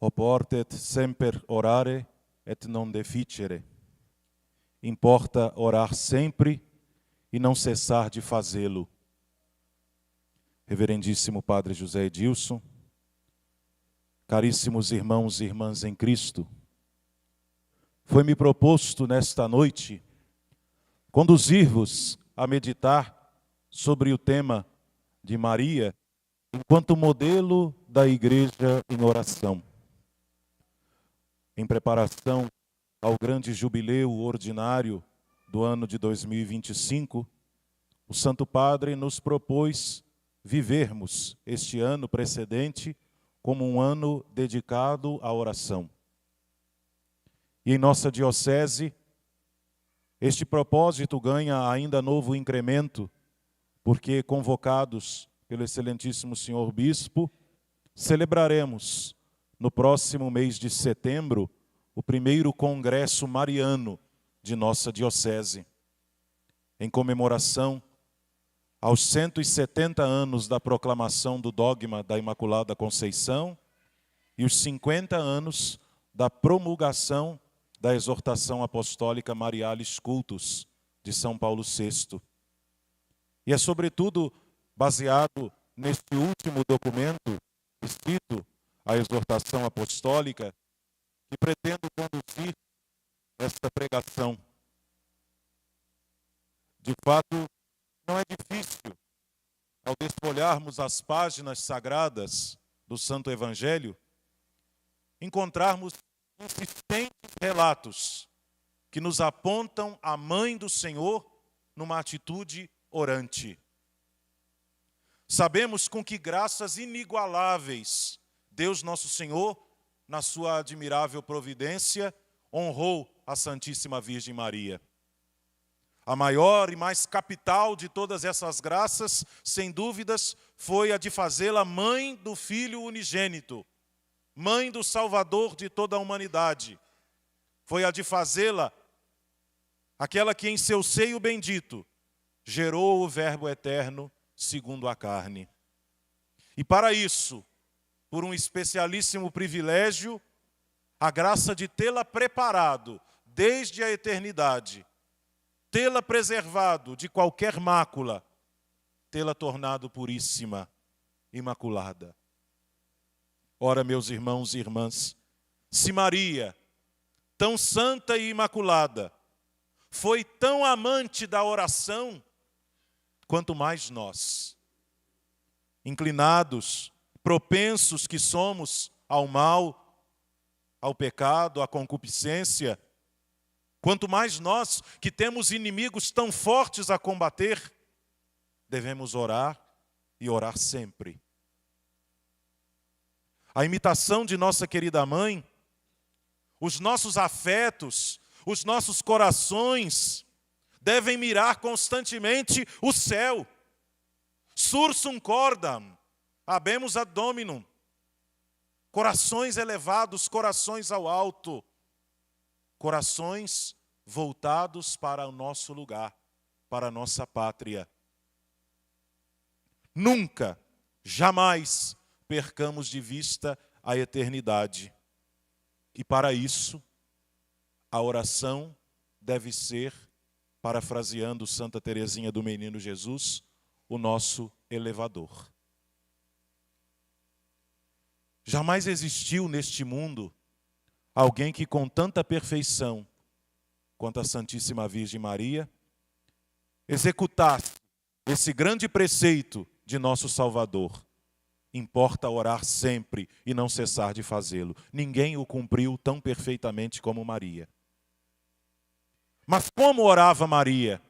Oportet semper orare et non deficere. Importa orar sempre e não cessar de fazê-lo. Reverendíssimo Padre José Edilson, caríssimos irmãos e irmãs em Cristo, foi-me proposto nesta noite conduzir-vos a meditar sobre o tema de Maria enquanto modelo da Igreja em oração. Em preparação ao grande jubileu ordinário do ano de 2025, o Santo Padre nos propôs vivermos este ano precedente como um ano dedicado à oração. E em nossa diocese, este propósito ganha ainda novo incremento, porque convocados pelo excelentíssimo senhor Bispo, celebraremos no próximo mês de setembro o primeiro Congresso Mariano de nossa diocese, em comemoração aos 170 anos da proclamação do dogma da Imaculada Conceição e os 50 anos da promulgação da exortação apostólica Marialis Cultus, de São Paulo VI. E é sobretudo baseado neste último documento escrito, a exortação apostólica, que pretendo conduzir esta pregação. De fato, não é difícil, ao desfolharmos as páginas sagradas do Santo Evangelho, encontrarmos insistentes relatos que nos apontam a Mãe do Senhor numa atitude orante. Sabemos com que graças inigualáveis Deus Nosso Senhor, na sua admirável providência, honrou a Santíssima Virgem Maria. A maior e mais capital de todas essas graças, sem dúvidas, foi a de fazê-la mãe do Filho unigênito, mãe do Salvador de toda a humanidade. Foi a de fazê-la aquela que em seu seio bendito gerou o Verbo eterno segundo a carne. E para isso, por um especialíssimo privilégio, a graça de tê-la preparado desde a eternidade, tê-la preservado de qualquer mácula, tê-la tornado puríssima, imaculada. Ora, meus irmãos e irmãs, se Maria, tão santa e imaculada, foi tão amante da oração, quanto mais nós, inclinados, propensos que somos ao mal, ao pecado, à concupiscência, quanto mais nós que temos inimigos tão fortes a combater, devemos orar e orar sempre. A imitação de nossa querida mãe, os nossos afetos, os nossos corações devem mirar constantemente o céu. Sursum cordam, habemus ad dominum. Corações elevados, corações ao alto. Corações voltados para o nosso lugar, para a nossa pátria. Nunca, jamais percamos de vista a eternidade. E para isso, a oração deve ser, parafraseando Santa Teresinha do Menino Jesus, o nosso elevador. Jamais existiu neste mundo alguém que com tanta perfeição quanto a Santíssima Virgem Maria executasse esse grande preceito de nosso Salvador. Importa orar sempre e não cessar de fazê-lo. Ninguém o cumpriu tão perfeitamente como Maria. Mas como orava Maria?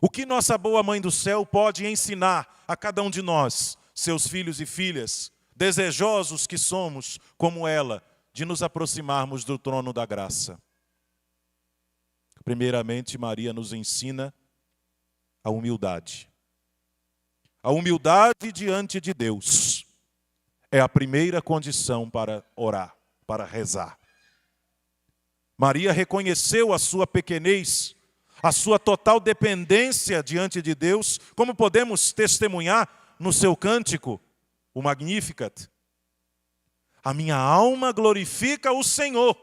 O que nossa boa Mãe do Céu pode ensinar a cada um de nós, seus filhos e filhas, desejosos que somos, como ela, de nos aproximarmos do trono da graça? Primeiramente, Maria nos ensina a humildade. A humildade diante de Deus é a primeira condição para orar, para rezar. Maria reconheceu a sua pequenez, a sua total dependência diante de Deus, como podemos testemunhar no seu cântico, o Magnificat. A minha alma glorifica o Senhor,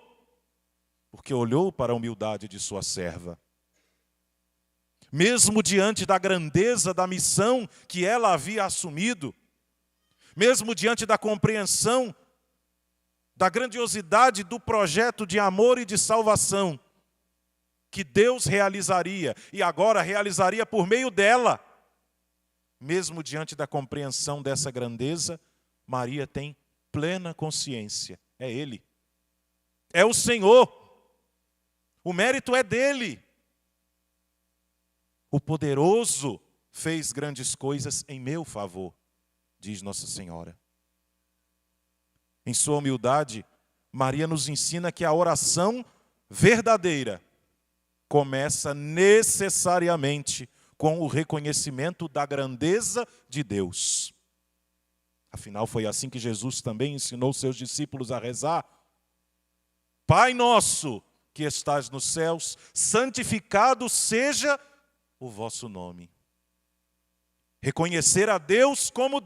porque olhou para a humildade de sua serva. Mesmo diante da grandeza da missão que ela havia assumido, mesmo diante da compreensão da grandiosidade do projeto de amor e de salvação que Deus realizaria e agora realizaria por meio dela, mesmo diante da compreensão dessa grandeza, Maria tem plena consciência. É Ele. É o Senhor. O mérito é dele. O poderoso fez grandes coisas em meu favor, diz Nossa Senhora. Em sua humildade, Maria nos ensina que a oração verdadeira começa necessariamente com o reconhecimento da grandeza de Deus. Afinal, foi assim que Jesus também ensinou seus discípulos a rezar. Pai nosso, que estás nos céus, santificado seja o vosso nome. Reconhecer a Deus, como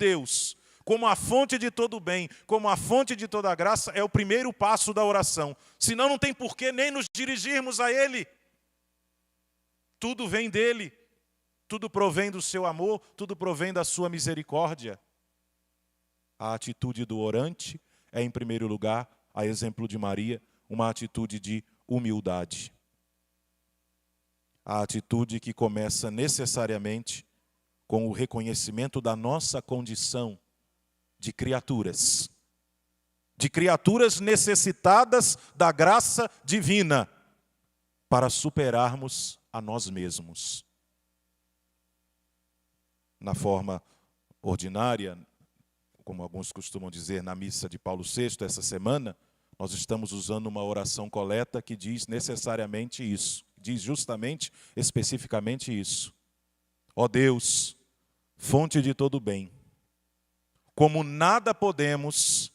a fonte de todo bem, como a fonte de toda graça, é o primeiro passo da oração. Senão não tem por que nem nos dirigirmos a Ele. Tudo vem dEle, tudo provém do seu amor, tudo provém da sua misericórdia. A atitude do orante é, em primeiro lugar, a exemplo de Maria, uma atitude de humildade. A atitude que começa necessariamente com o reconhecimento da nossa condição de criaturas necessitadas da graça divina para superarmos a nós mesmos. Na forma ordinária, como alguns costumam dizer na missa de Paulo VI essa semana, nós estamos usando uma oração coleta que diz necessariamente isso, diz justamente, especificamente isso. Ó Deus, fonte de todo bem, como nada podemos,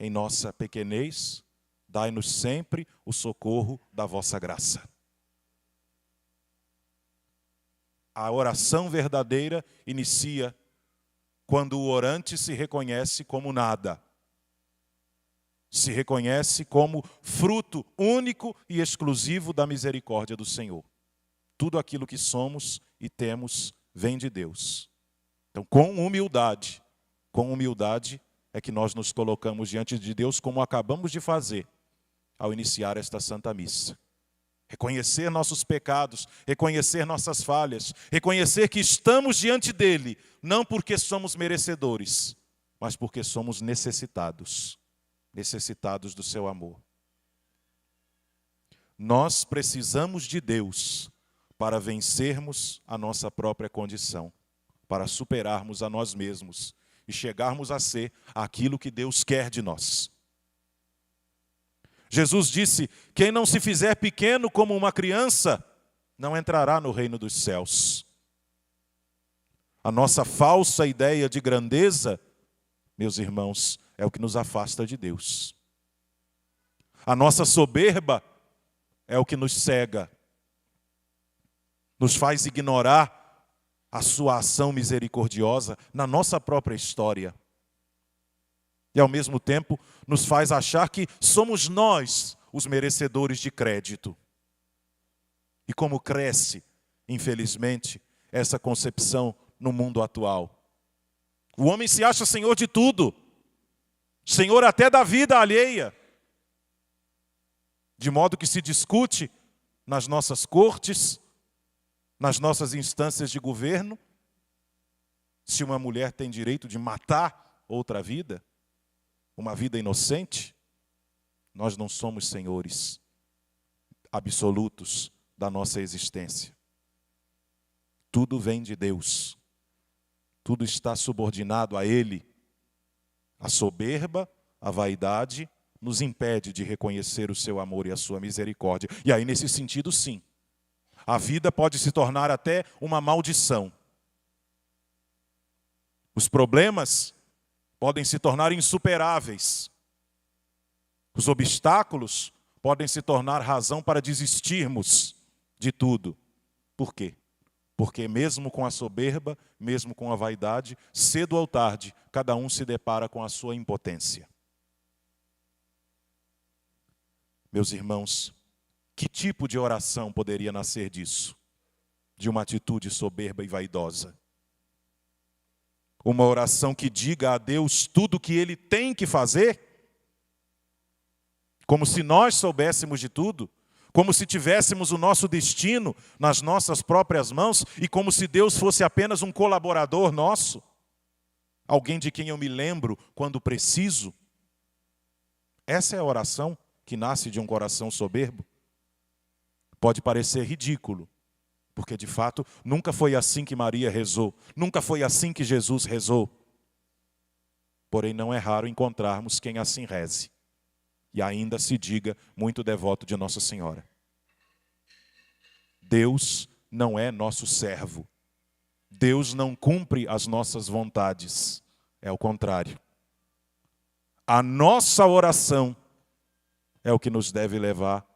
em nossa pequenez, dai-nos sempre o socorro da vossa graça. A oração verdadeira inicia quando o orante se reconhece como nada. Se reconhece como fruto único e exclusivo da misericórdia do Senhor. Tudo aquilo que somos e temos vem de Deus. Então, com humildade é que nós nos colocamos diante de Deus, como acabamos de fazer ao iniciar esta Santa Missa. Reconhecer nossos pecados, reconhecer nossas falhas, reconhecer que estamos diante dEle, não porque somos merecedores, mas porque somos necessitados do seu amor. Nós precisamos de Deus para vencermos a nossa própria condição, para superarmos a nós mesmos e chegarmos a ser aquilo que Deus quer de nós. Jesus disse: quem não se fizer pequeno como uma criança, não entrará no reino dos céus. A nossa falsa ideia de grandeza, meus irmãos, é o que nos afasta de Deus. A nossa soberba é o que nos cega, nos faz ignorar a sua ação misericordiosa na nossa própria história. E ao mesmo tempo nos faz achar que somos nós os merecedores de crédito. E como cresce, infelizmente, essa concepção no mundo atual. O homem se acha senhor de tudo, senhor até da vida alheia. De modo que se discute nas nossas cortes, nas nossas instâncias de governo, se uma mulher tem direito de matar outra vida, uma vida inocente. Nós não somos senhores absolutos da nossa existência. Tudo vem de Deus. Tudo está subordinado a Ele. A soberba, a vaidade, nos impede de reconhecer o seu amor e a sua misericórdia. E aí, nesse sentido, sim, a vida pode se tornar até uma maldição. Os problemas podem se tornar insuperáveis. Os obstáculos podem se tornar razão para desistirmos de tudo. Por quê? Porque mesmo com a soberba, mesmo com a vaidade, cedo ou tarde, cada um se depara com a sua impotência. Meus irmãos, que tipo de oração poderia nascer disso? De uma atitude soberba e vaidosa. Uma oração que diga a Deus tudo o que Ele tem que fazer? Como se nós soubéssemos de tudo? Como se tivéssemos o nosso destino nas nossas próprias mãos e como se Deus fosse apenas um colaborador nosso? Alguém de quem eu me lembro quando preciso? Essa é a oração que nasce de um coração soberbo? Pode parecer ridículo, porque de fato nunca foi assim que Maria rezou, nunca foi assim que Jesus rezou. Porém não é raro encontrarmos quem assim reze e ainda se diga muito devoto de Nossa Senhora. Deus não é nosso servo. Deus não cumpre as nossas vontades. É o contrário. A nossa oração é o que nos deve levar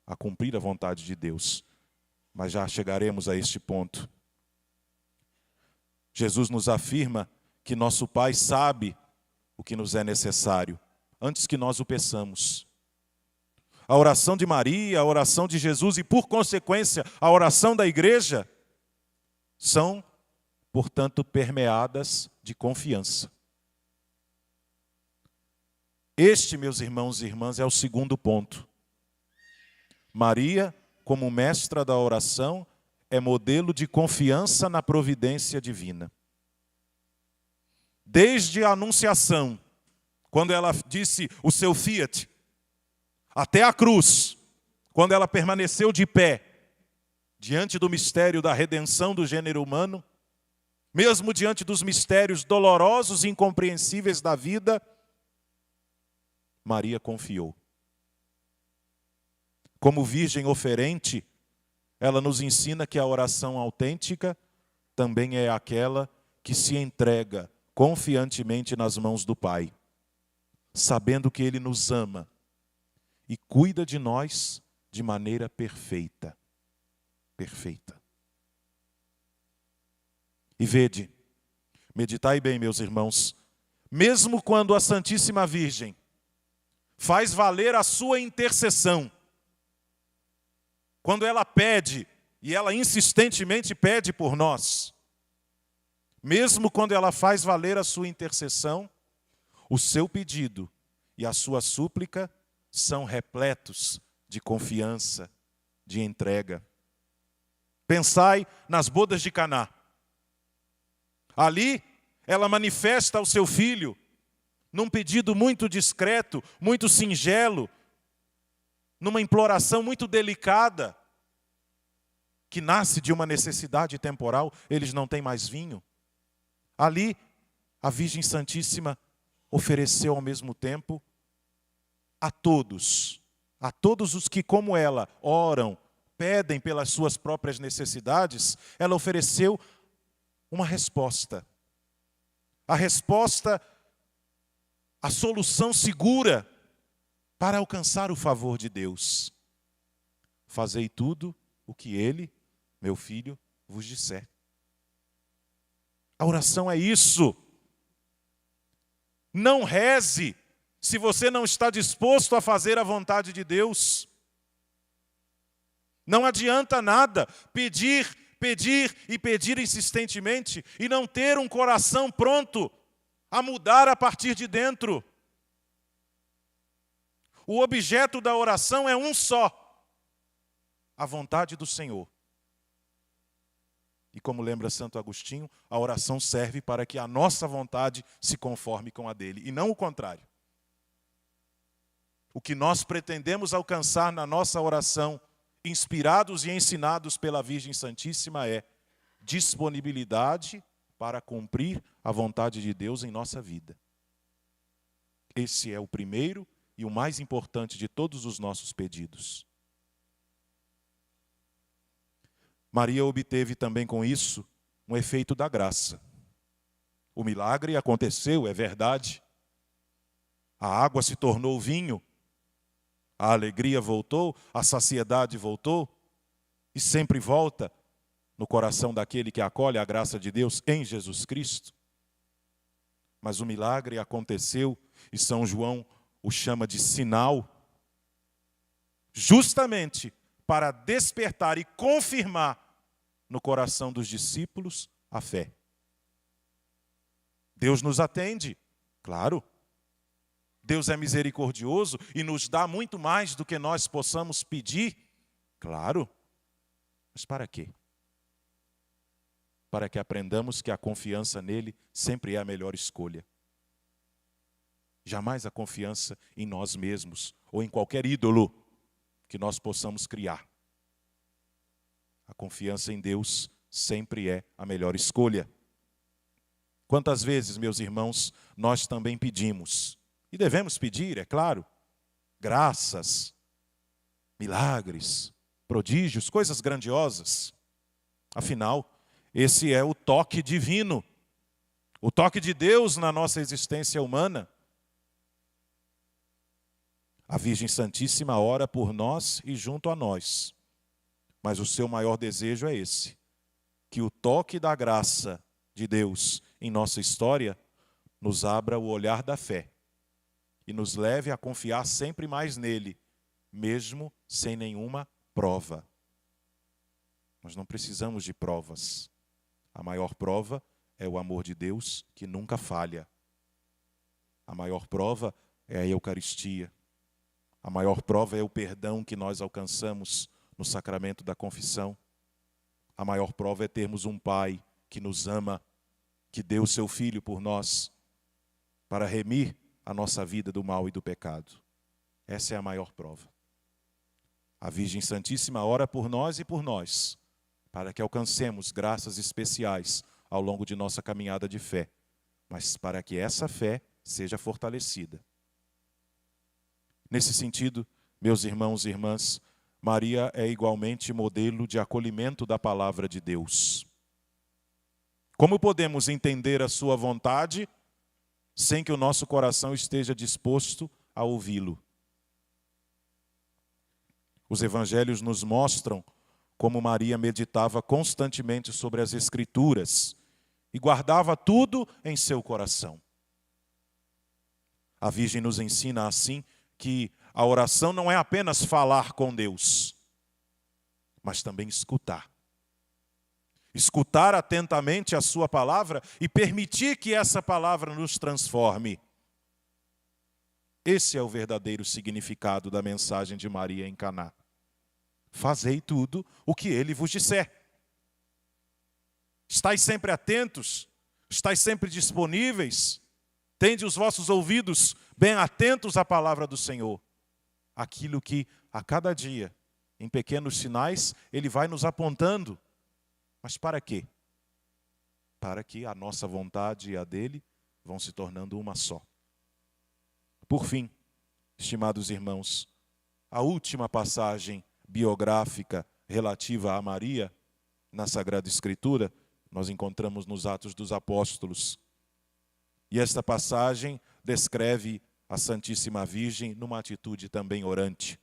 a cumprir a vontade de Deus. Mas já chegaremos a este ponto. Jesus nos afirma que nosso Pai sabe o que nos é necessário, antes que nós o peçamos. A oração de Maria, a oração de Jesus e, por consequência, a oração da igreja são, portanto, permeadas de confiança. Este, meus irmãos e irmãs, é o segundo ponto. Maria, como mestra da oração, é modelo de confiança na providência divina. Desde a anunciação, quando ela disse o seu fiat, até a cruz, quando ela permaneceu de pé, diante do mistério da redenção do gênero humano, mesmo diante dos mistérios dolorosos e incompreensíveis da vida, Maria confiou. Como virgem oferente, ela nos ensina que a oração autêntica também é aquela que se entrega confiantemente nas mãos do Pai, sabendo que Ele nos ama e cuida de nós de maneira perfeita. Perfeita. E vede, meditai bem, meus irmãos, mesmo quando a Santíssima Virgem faz valer a sua intercessão, quando ela pede, e ela insistentemente pede por nós, mesmo quando ela faz valer a sua intercessão, o seu pedido e a sua súplica são repletos de confiança, de entrega. Pensai nas bodas de Caná. Ali, ela manifesta ao seu filho, num pedido muito discreto, muito singelo, numa imploração muito delicada, que nasce de uma necessidade temporal, eles não têm mais vinho. Ali, a Virgem Santíssima ofereceu ao mesmo tempo a todos os que, como ela, oram, pedem pelas suas próprias necessidades, ela ofereceu uma resposta. A resposta, a solução segura para alcançar o favor de Deus. Fazei tudo o que Ele, meu filho, vos disser. A oração é isso. Não reze se você não está disposto a fazer a vontade de Deus. Não adianta nada pedir e pedir insistentemente e não ter um coração pronto a mudar a partir de dentro. O objeto da oração é um só: a vontade do Senhor. E como lembra Santo Agostinho, a oração serve para que a nossa vontade se conforme com a dele, e não o contrário. O que nós pretendemos alcançar na nossa oração, inspirados e ensinados pela Virgem Santíssima, é disponibilidade para cumprir a vontade de Deus em nossa vida. Esse é o primeiro e o mais importante de todos os nossos pedidos. Maria obteve também com isso um efeito da graça. O milagre aconteceu, é verdade. A água se tornou vinho, a alegria voltou, a saciedade voltou, e sempre volta no coração daquele que acolhe a graça de Deus em Jesus Cristo. Mas o milagre aconteceu e São João o chama de sinal, justamente para despertar e confirmar no coração dos discípulos a fé. Deus nos atende, claro. Deus é misericordioso e nos dá muito mais do que nós possamos pedir, claro. Mas para quê? Para que aprendamos que a confiança nele sempre é a melhor escolha. Jamais a confiança em nós mesmos ou em qualquer ídolo que nós possamos criar. A confiança em Deus sempre é a melhor escolha. Quantas vezes, meus irmãos, nós também pedimos, e devemos pedir, é claro, graças, milagres, prodígios, coisas grandiosas. Afinal, esse é o toque divino, o toque de Deus na nossa existência humana. A Virgem Santíssima ora por nós e junto a nós. Mas o seu maior desejo é esse, que o toque da graça de Deus em nossa história nos abra o olhar da fé e nos leve a confiar sempre mais nele, mesmo sem nenhuma prova. Nós não precisamos de provas. A maior prova é o amor de Deus que nunca falha. A maior prova é a Eucaristia. A maior prova é o perdão que nós alcançamos no sacramento da confissão. A maior prova é termos um Pai que nos ama, que deu o seu Filho por nós, para remir a nossa vida do mal e do pecado. Essa é a maior prova. A Virgem Santíssima ora por nós e por nós, para que alcancemos graças especiais ao longo de nossa caminhada de fé, mas para que essa fé seja fortalecida. Nesse sentido, meus irmãos e irmãs, Maria é igualmente modelo de acolhimento da palavra de Deus. Como podemos entender a sua vontade sem que o nosso coração esteja disposto a ouvi-lo? Os evangelhos nos mostram como Maria meditava constantemente sobre as Escrituras e guardava tudo em seu coração. A Virgem nos ensina assim que a oração não é apenas falar com Deus, mas também escutar. Escutar atentamente a sua palavra e permitir que essa palavra nos transforme. Esse é o verdadeiro significado da mensagem de Maria em Caná. Fazei tudo o que ele vos disser. Estais sempre atentos, estais sempre disponíveis, tende os vossos ouvidos bem atentos à palavra do Senhor. Aquilo que a cada dia, em pequenos sinais, ele vai nos apontando. Mas para quê? Para que a nossa vontade e a dele vão se tornando uma só. Por fim, estimados irmãos, a última passagem biográfica relativa a Maria, na Sagrada Escritura, nós encontramos nos Atos dos Apóstolos. E esta passagem descreve a Santíssima Virgem numa atitude também orante.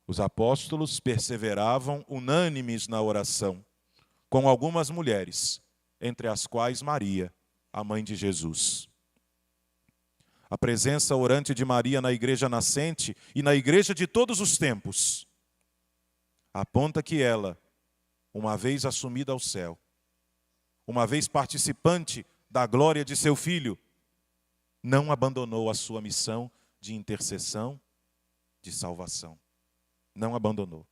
Os apóstolos perseveravam unânimes na oração, com algumas mulheres, entre as quais Maria, a mãe de Jesus. A presença orante de Maria na igreja nascente e na igreja de todos os tempos aponta que ela, uma vez assumida ao céu, uma vez participante da glória de seu Filho, não abandonou a sua missão de intercessão, de salvação. Não abandonou.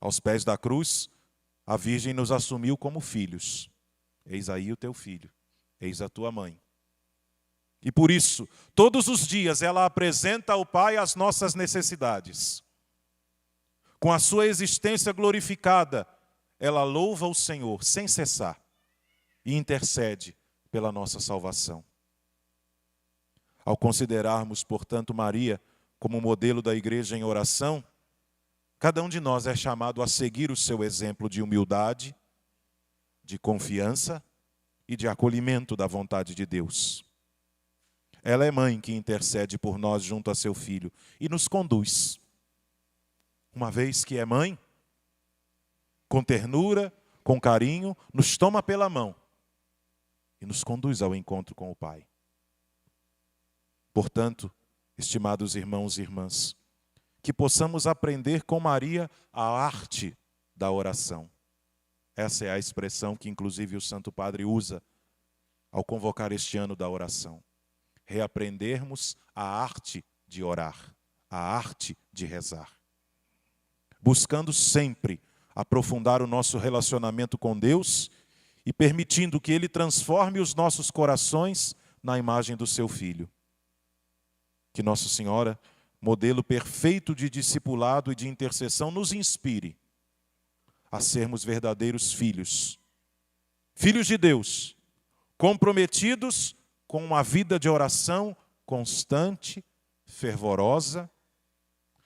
Aos pés da cruz, a Virgem nos assumiu como filhos. Eis aí o teu filho, eis a tua mãe. E por isso, todos os dias ela apresenta ao Pai as nossas necessidades. Com a sua existência glorificada, ela louva o Senhor sem cessar e intercede pela nossa salvação. Ao considerarmos, portanto, Maria como modelo da igreja em oração, cada um de nós é chamado a seguir o seu exemplo de humildade, de confiança e de acolhimento da vontade de Deus. Ela é mãe que intercede por nós junto a seu Filho e nos conduz. Uma vez que é mãe, com ternura, com carinho, nos toma pela mão e nos conduz ao encontro com o Pai. Portanto, estimados irmãos e irmãs, que possamos aprender com Maria a arte da oração. Essa é a expressão que inclusive o Santo Padre usa ao convocar este ano da oração. Reaprendermos a arte de orar, a arte de rezar. Buscando sempre aprofundar o nosso relacionamento com Deus e permitindo que Ele transforme os nossos corações na imagem do seu Filho. Que Nossa Senhora, modelo perfeito de discipulado e de intercessão, nos inspire a sermos verdadeiros filhos. Filhos de Deus, comprometidos com uma vida de oração constante, fervorosa,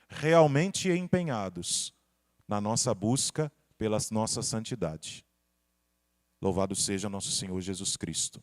realmente empenhados na nossa busca pela nossa santidade. Louvado seja nosso Senhor Jesus Cristo.